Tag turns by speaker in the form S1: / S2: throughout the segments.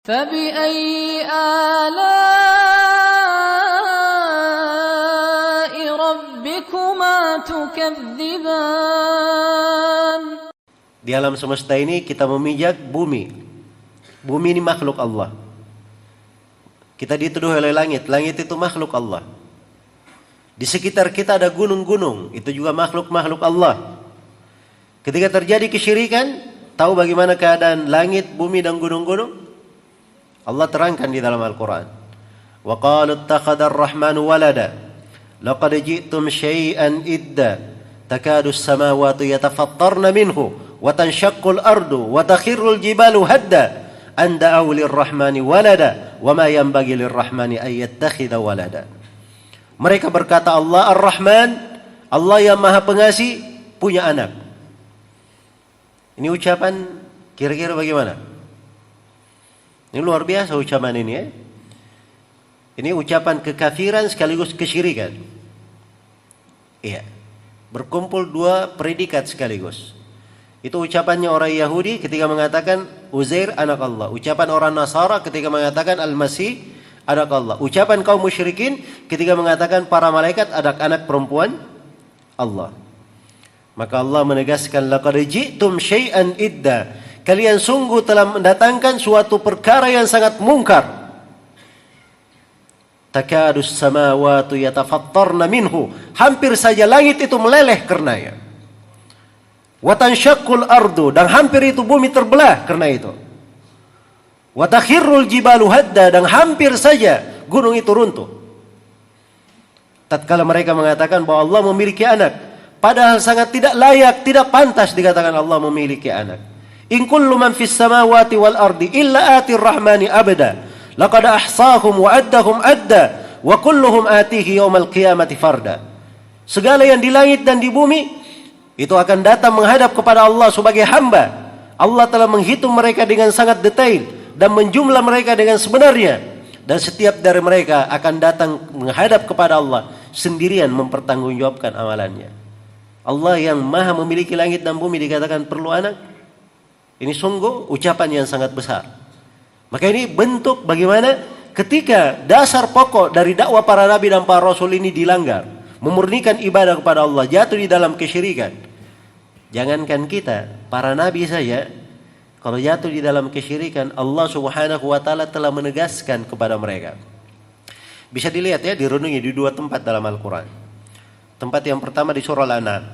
S1: فبأي آلاء ربكما تكذبان.
S2: Di alam semesta ini kita memijak bumi. Bumi ini makhluk Allah. Kita dituduh oleh langit. Langit itu makhluk Allah. Di sekitar kita ada gunung-gunung. Itu juga makhluk-makhluk Allah. Ketika terjadi kesyirikan, tahu bagaimana keadaan langit, bumi dan gunung-gunung? Allah terangkan di dalam Al-Quran. Wa qalu ittakhadha ar-rahmanu walada laqad ji'tum syai'an idda takadu as-samawati yatafattarna minhu wa tanshaqqu al-ardu wa takhirru al-jibalu hadda an da'u lir-rahmani walada wa ma yanbaghi lir-rahmani an yattakhidha walada. Mereka berkata Allah Ar-Rahman, Allah yang Maha Pengasih, punya anak. Ini ucapan kira-kira bagaimana? Ini luar biasa ucapan ini ya. Ini ucapan kekafiran sekaligus kesyirikan. Iya. Berkumpul dua predikat sekaligus. Itu ucapannya orang Yahudi ketika mengatakan Uzair anak Allah. Ucapan orang Nasara ketika mengatakan Al-Masih anak Allah. Ucapan kaum musyrikin ketika mengatakan para malaikat anak perempuan Allah. Maka Allah menegaskan laqad ji'tum syai'an idda. Kalian sungguh telah mendatangkan suatu perkara yang sangat mungkar. Takadus samawati yatafattarna minhu. Hampir saja langit itu meleleh karenanya. Wa tanshaqqul ardu, dan hampir itu bumi terbelah karena itu. Wa takhirrul jibalu hadda, dan hampir saja gunung itu runtuh. Tatkala mereka mengatakan bahwa Allah memiliki anak, padahal sangat tidak layak, tidak pantas dikatakan Allah memiliki anak. In kullu man fis samawati wal ardi illa atir rahmani abada laqad ahsahum wa addahum adda wa kulluhum atihi yaumal qiyamati farda. Segala yang di langit dan di bumi itu akan datang menghadap kepada Allah sebagai hamba. Allah telah menghitung mereka dengan sangat detail dan menjumlah mereka dengan sebenarnya, dan setiap dari mereka akan datang menghadap kepada Allah sendirian mempertanggungjawabkan amalannya. Allah yang Maha memiliki langit dan bumi dikatakan perlu anak. Ini sungguh ucapan yang sangat besar. Maka ini bentuk bagaimana ketika dasar pokok dari dakwah para nabi dan para rasul ini dilanggar, memurnikan ibadah kepada Allah, jatuh di dalam kesyirikan. Jangankan kita, para nabi saja kalau jatuh di dalam kesyirikan, Allah Subhanahu wa taala telah menegaskan kepada mereka. Bisa dilihat ya, direnungi di dua tempat dalam Al-Qur'an. Tempat yang pertama di surah Al-An'am.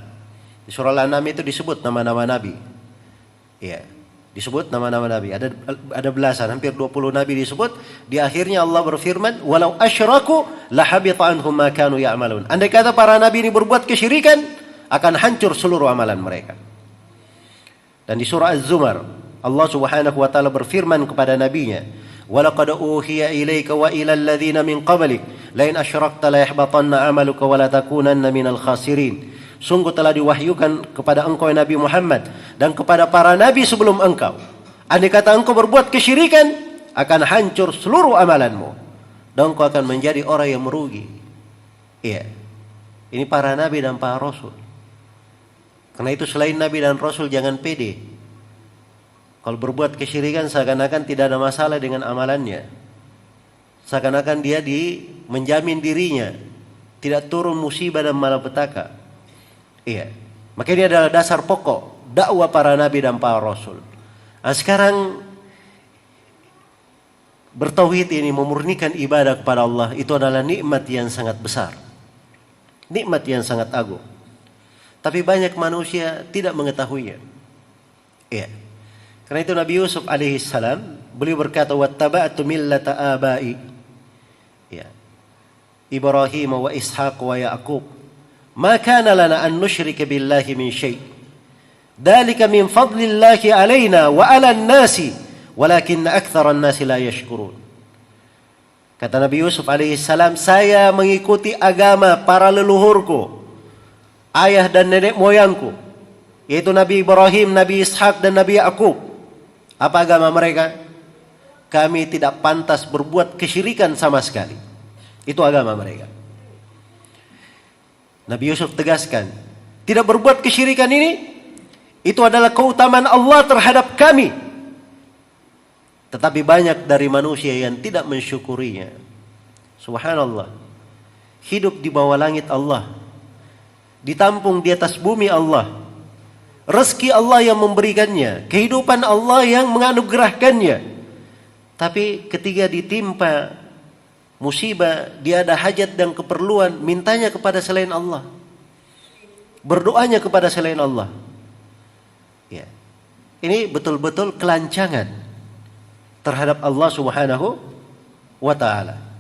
S2: Di surah Al-An'am itu disebut nama-nama nabi. Ya, disebut nama-nama nabi. Ada belasan, hampir 20 nabi disebut. Di akhirnya Allah berfirman, "Walau asyraku lahabita anhum ma kanu ya'malun." Andai kata para nabi ini berbuat kesyirikan, akan hancur seluruh amalan mereka. Dan di surah Az-Zumar, Allah Subhanahu wa taala berfirman kepada nabinya, "Walaqad uhiya ilaika wa ilal ladzina min qablik la in asyrakta la yahbatanna 'amaluka wa la takunanna minal khasirin." Sungguh telah diwahyukan kepada engkau Nabi Muhammad dan kepada para nabi sebelum engkau. Andai kata engkau berbuat kesyirikan, akan hancur seluruh amalanmu dan engkau akan menjadi orang yang merugi. Iya. Ini para nabi dan para rasul. Karena itu selain nabi dan rasul jangan pede. Kalau berbuat kesyirikan seakan-akan tidak ada masalah dengan amalannya. Seakan-akan dia menjamin dirinya tidak turun musibah dan malapetaka. Iya. Maka ini adalah dasar pokok dakwah para nabi dan para rasul. Nah, sekarang bertauhid ini, memurnikan ibadah kepada Allah, itu adalah nikmat yang sangat besar. Nikmat yang sangat agung. Tapi banyak manusia tidak mengetahuinya. Iya. Karena itu Nabi Yusuf alaihissalam, beliau berkata, "Wattaba'tu millata abai." Ya. Ibrahim wa Ishaq wa Ya'qub. Ma kana lana an nusyrika billahi min syai'. Dzalika min fadlillahi alaina wa 'alan nasi, walakinna aktsaran nasi la yashkurun. Kata Nabi Yusuf alaihissalam, saya mengikuti agama para leluhurku, ayah dan nenek moyangku, yaitu Nabi Ibrahim, Nabi Ishaq dan Nabi Ya'qub. Apa agama mereka? Kami tidak pantas berbuat kesyirikan sama sekali. Itu agama mereka. Nabi Yusuf tegaskan, tidak berbuat kesyirikan ini, itu adalah keutamaan Allah terhadap kami. Tetapi banyak dari manusia yang tidak mensyukurinya. Subhanallah. Hidup di bawah langit Allah, ditampung di atas bumi Allah, rezeki Allah yang memberikannya, kehidupan Allah yang menganugerahkannya. Tapi ketika ditimpa musibah, dia ada hajat dan keperluan, mintanya kepada selain Allah, berdoanya kepada selain Allah. Ya. Ini betul-betul kelancangan terhadap Allah Subhanahu wa ta'ala.